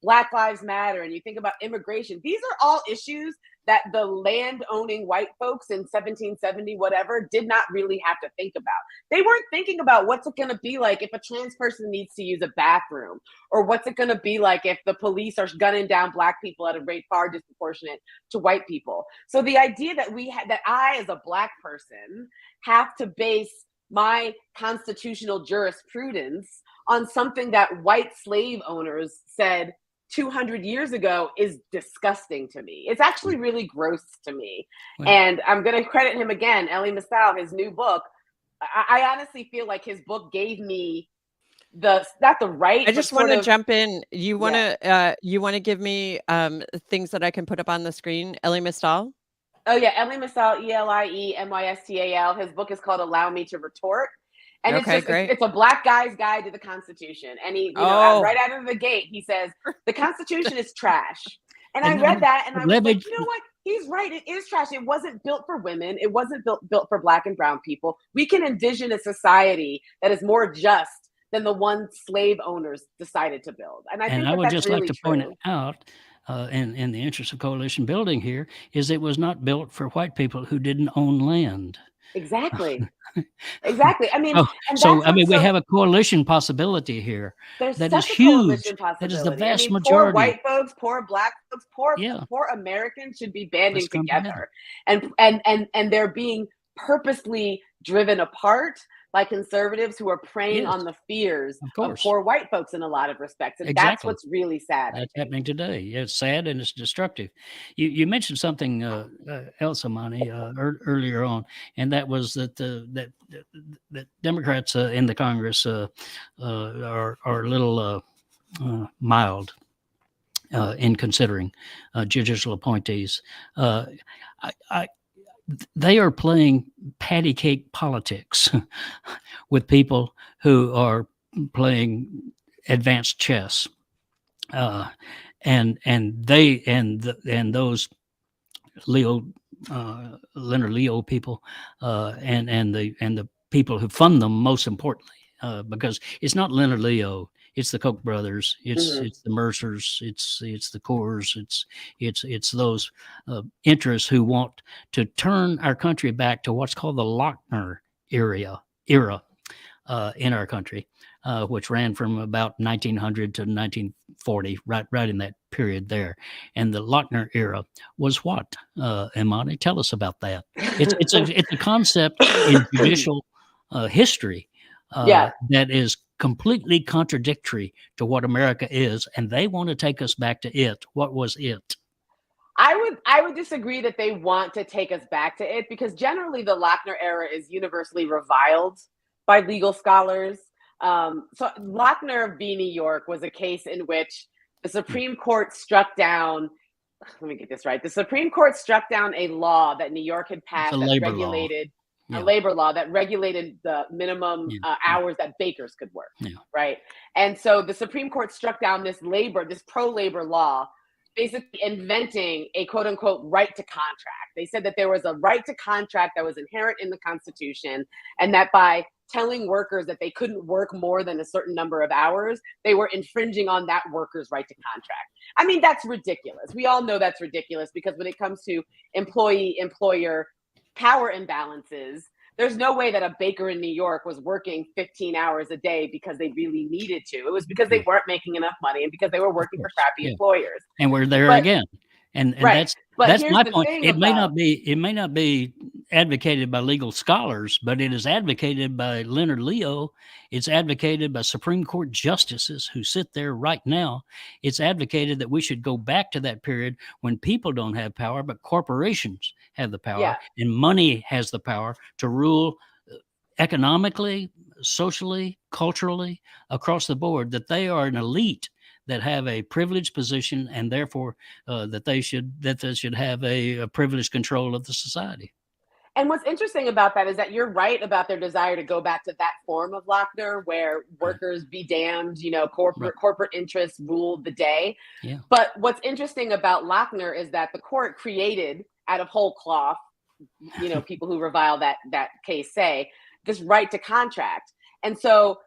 Black Lives Matter, and you think about immigration, these are all issues that the land-owning white folks in 1770, whatever, did not really have to think about. They weren't thinking about what's it going to be like if a trans person needs to use a bathroom, or what's it going to be like if the police are gunning down Black people at a rate far disproportionate to white people. So the idea that that I, as a Black person, have to base my constitutional jurisprudence on something that white slave owners said 200 years ago is disgusting to me. It's actually really gross to me. Well, and I'm going to credit him again, Elie Mystal, his new book. I honestly feel like his book gave me not the right. I just want to jump in. You want to give me things that I can put up on the screen? Elie Mystal? Oh yeah, Elie Mystal, ELIEMYSTAL. His book is called Allow Me to Retort. And it's a Black guy's guide to the Constitution. And he, right out of the gate, he says, the Constitution is trash. And I read that and I was like, you know what? He's right. It is trash. It wasn't built for women. It wasn't built for Black and brown people. We can envision a society that is more just than the one slave owners decided to build. And I would just really like to point it out, in the interest of coalition building here, is it was not built for white people who didn't own land. Exactly. Exactly. I mean, we have a coalition possibility here. That is huge. That is the vast majority. Poor white folks, poor Black folks, poor Americans should be banding together, and they're being purposely driven apart by conservatives who are preying on the fears of poor white folks in a lot of respects. And that's what's really sad. That's happening today. Yeah, it's sad and it's destructive. You mentioned something else, Imani, earlier on, and that was that that Democrats in the Congress are a little mild in considering judicial appointees. They are playing patty cake politics with people who are playing advanced chess, and those Leonard Leo people, and the people who fund them, most importantly, because it's not Leonard Leo. It's the Koch brothers. It's the Mercers. It's the Coors. It's those interests who want to turn our country back to what's called the Lochner era in our country, which ran from about 1900 to 1940, right in that period there. And the Lochner era was what? Imani, tell us about that. It's a concept in judicial history that is completely contradictory to what America is, and they want to take us back to it. What was it? I would disagree that they want to take us back to it, because generally the Lochner era is universally reviled by legal scholars. So Lochner v. New York was a case in which the Supreme Court struck down, let me get this right, the Supreme Court struck down a law that New York had passed that regulated a labor law that regulated the minimum hours that bakers could work, right? And so the Supreme Court struck down this pro-labor law, basically inventing a quote unquote right to contract. They said that there was a right to contract that was inherent in the Constitution, and that by telling workers that they couldn't work more than a certain number of hours, they were infringing on that worker's right to contract. I mean, that's ridiculous. We all know that's ridiculous, because when it comes to employee-employer power imbalances, there's no way that a baker in New York was working 15 hours a day because they really needed to. It was because they weren't making enough money and because they were working for crappy employers. And we're there again. And right. that's my point. It may not be advocated by legal scholars, but it is advocated by Leonard Leo. It's advocated by Supreme Court justices who sit there right now. It's advocated that we should go back to that period when people don't have power, but corporations have the power, and money has the power to rule economically, socially, culturally, across the board, that they are an elite that have a privileged position, and therefore that they should have a privileged control of the society. And what's interesting about that is that you're right about their desire to go back to that form of Lochner, where workers be damned, corporate interests ruled the day. Yeah. But what's interesting about Lochner is that the court created out of whole cloth, people who revile that case say, this right to contract. And so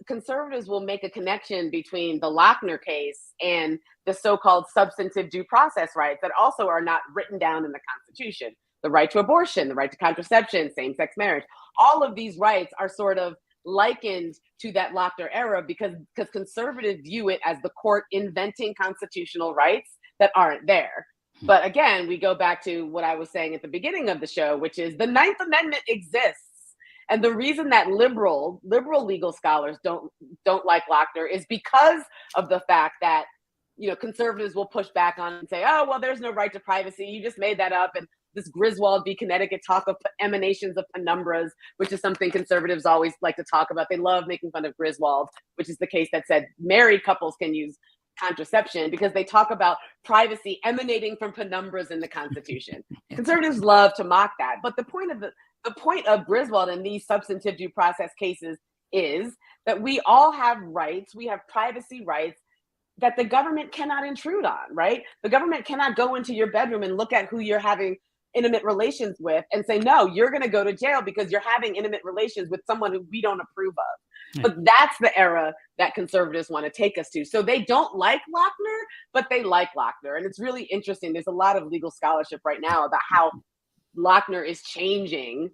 conservatives will make a connection between the Lochner case and the so-called substantive due process rights that also are not written down in the Constitution. The right to abortion, the right to contraception, same-sex marriage. All of these rights are sort of likened to that Lochner era because conservatives view it as the court inventing constitutional rights that aren't there. But again, we go back to what I was saying at the beginning of the show, which is the Ninth Amendment exists. And the reason that liberal legal scholars don't like Lochner is because of the fact that, conservatives will push back on and say, oh, well, there's no right to privacy. You just made that up. And this Griswold v. Connecticut talk of emanations of penumbras, which is something conservatives always like to talk about. They love making fun of Griswold, which is the case that said married couples can use contraception because they talk about privacy emanating from penumbras in the Constitution. Conservatives love to mock that. But the point of Griswold and these substantive due process cases is that we all have rights. We have privacy rights that the government cannot intrude on, right? The government cannot go into your bedroom and look at who you're having intimate relations with and say, no, you're going to go to jail because you're having intimate relations with someone who we don't approve of. But that's the era that conservatives want to take us to. So they don't like Lochner, but they like Lochner. And it's really interesting. There's a lot of legal scholarship right now about how Lochner is changing.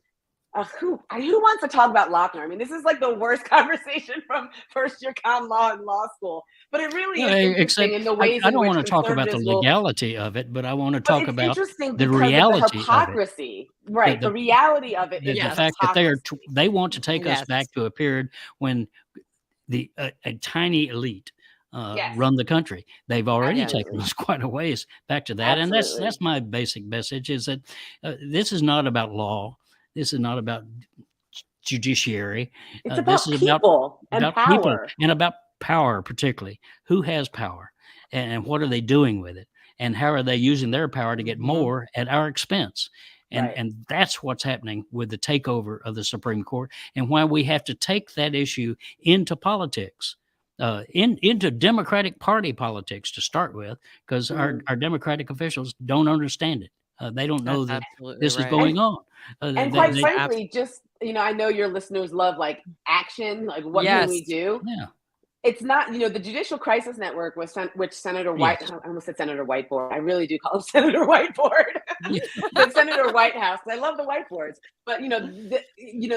Who wants to talk about Lochner? I mean, this is like the worst conversation from first year con law and law school, but it really is interesting in the ways I don't want to talk about the legality of it, but I want to talk about the reality of the hypocrisy. Right. The reality of it is the fact that they want to take us back to a period when a tiny elite run the country. They've already taken us quite a ways back to that. Absolutely. And that's my basic message, is that this is not about law. This is not about judiciary. It's about people and power. People and about power, particularly. Who has power and what are they doing with it? And how are they using their power to get more at our expense? And that's what's happening with the takeover of the Supreme Court, and why we have to take that issue into politics, into Democratic Party politics to start with, because our Democratic officials don't understand it. They don't know that this is going on. And quite frankly, just, I know your listeners love like action, like what can we do? Yeah. It's not, the Judicial Crisis Network, which Senator White, I almost said Senator Whiteboard. I really do call him Senator Whiteboard, but Senator Whitehouse. I love the whiteboards. But,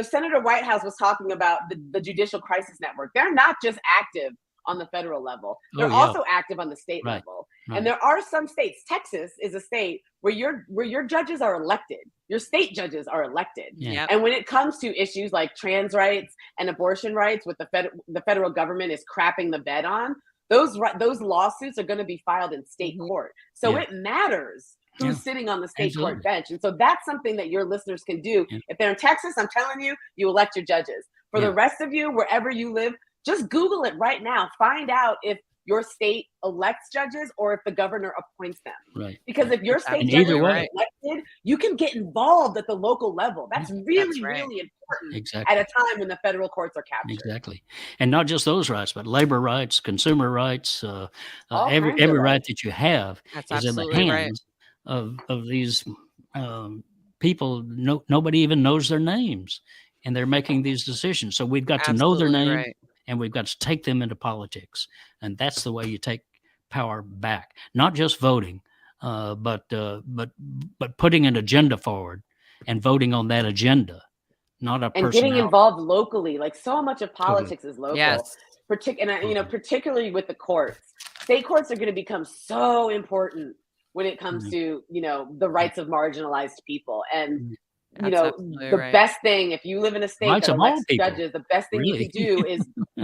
Senator Whitehouse was talking about the Judicial Crisis Network. They're not just active on the federal level. They're also active on the state level. Right. And there are some states. Texas is a state where your judges are elected. Your state judges are elected. Yeah. And when it comes to issues like trans rights and abortion rights, with the federal government is crapping the bed on, those lawsuits are going to be filed in state court. So it matters who's sitting on the state court bench. And so that's something that your listeners can do. Yeah. If they're in Texas, I'm telling you, you elect your judges. For the rest of you, wherever you live, just Google it right now. Find out if your state elects judges or if the governor appoints them. Right. Because if your state judges are elected, you can get involved at the local level. That's really important at a time when the federal courts are captured. Exactly. And not just those rights, but labor rights, consumer rights, every right that you have is in the hands of these people. Nobody even knows their names. and they're making these decisions. So we've got to know their Absolutely name, right. and we've got to take them into politics. And that's the way you take power back, not just voting, but putting an agenda forward and voting on that agenda, not a And getting personality. involved locally. Like, so much of Totally. politics is local. Yes. Particularly with the courts. State courts are going to become so important when it comes to, the rights of marginalized people. And That's absolutely the right. best thing, if you live in a state Rights that of all elects people, judges, the best thing you really. can do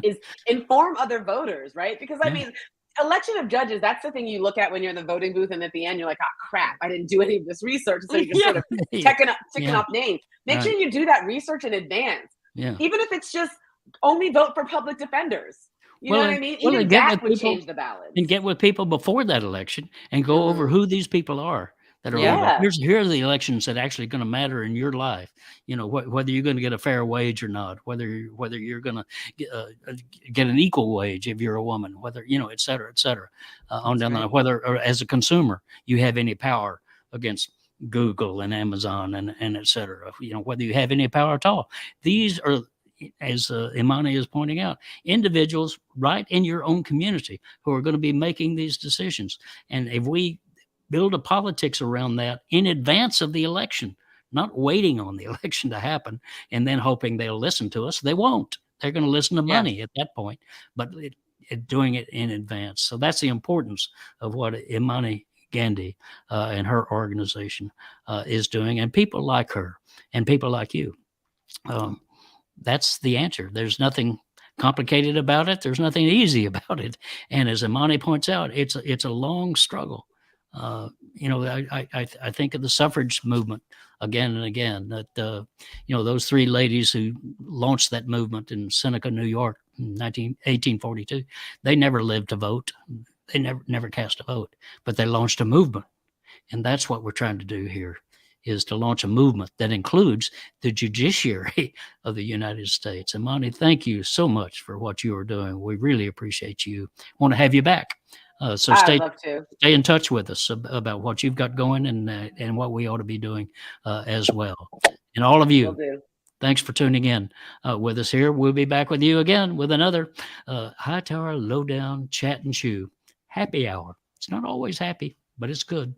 is inform other voters, right? Because I Yeah. mean, election of judges, that's the thing you look at when you're in the voting booth, and at the end you're like, oh crap, I didn't do any of this research. So you're just sort of ticking off names. Make sure you do that research in advance. Yeah. Even if it's just only vote for public defenders. You know what I mean? Even and get that with would people- change the balance. And get with people before that election and go over who these people are that are Yeah. here are the elections that actually going to matter in your life. Whether you're going to get a fair wage or not, whether you're going to get an equal wage if you're a woman, whether et cetera, on down the line, whether or as a consumer you have any power against Google and Amazon and et cetera, whether you have any power at all. These are, as Imani is pointing out, individuals right in your own community who are going to be making these decisions. And if we build a politics around that in advance of the election, not waiting on the election to happen and then hoping they'll listen to us, they won't. They're going to listen to money at that point, but doing it in advance. So that's the importance of what Imani Gandy and her organization is doing, and people like her and people like you. That's the answer. There's nothing complicated about it. There's nothing easy about it. And as Imani points out, it's a long struggle. I think of the suffrage movement again and again, that those three ladies who launched that movement in Seneca, New York, in 1842, they never lived to vote. They never cast a vote, but they launched a movement. And that's what we're trying to do here, is to launch a movement that includes the judiciary of the United States. Imani, thank you so much for what you are doing. We really appreciate you. Want to have you back. So I'd love to. Stay in touch with us about what you've got going and what we ought to be doing as well. And all of you, thanks for tuning in with us here. We'll be back with you again with another Hightower Lowdown Chat and Chew happy hour. It's not always happy, but it's good.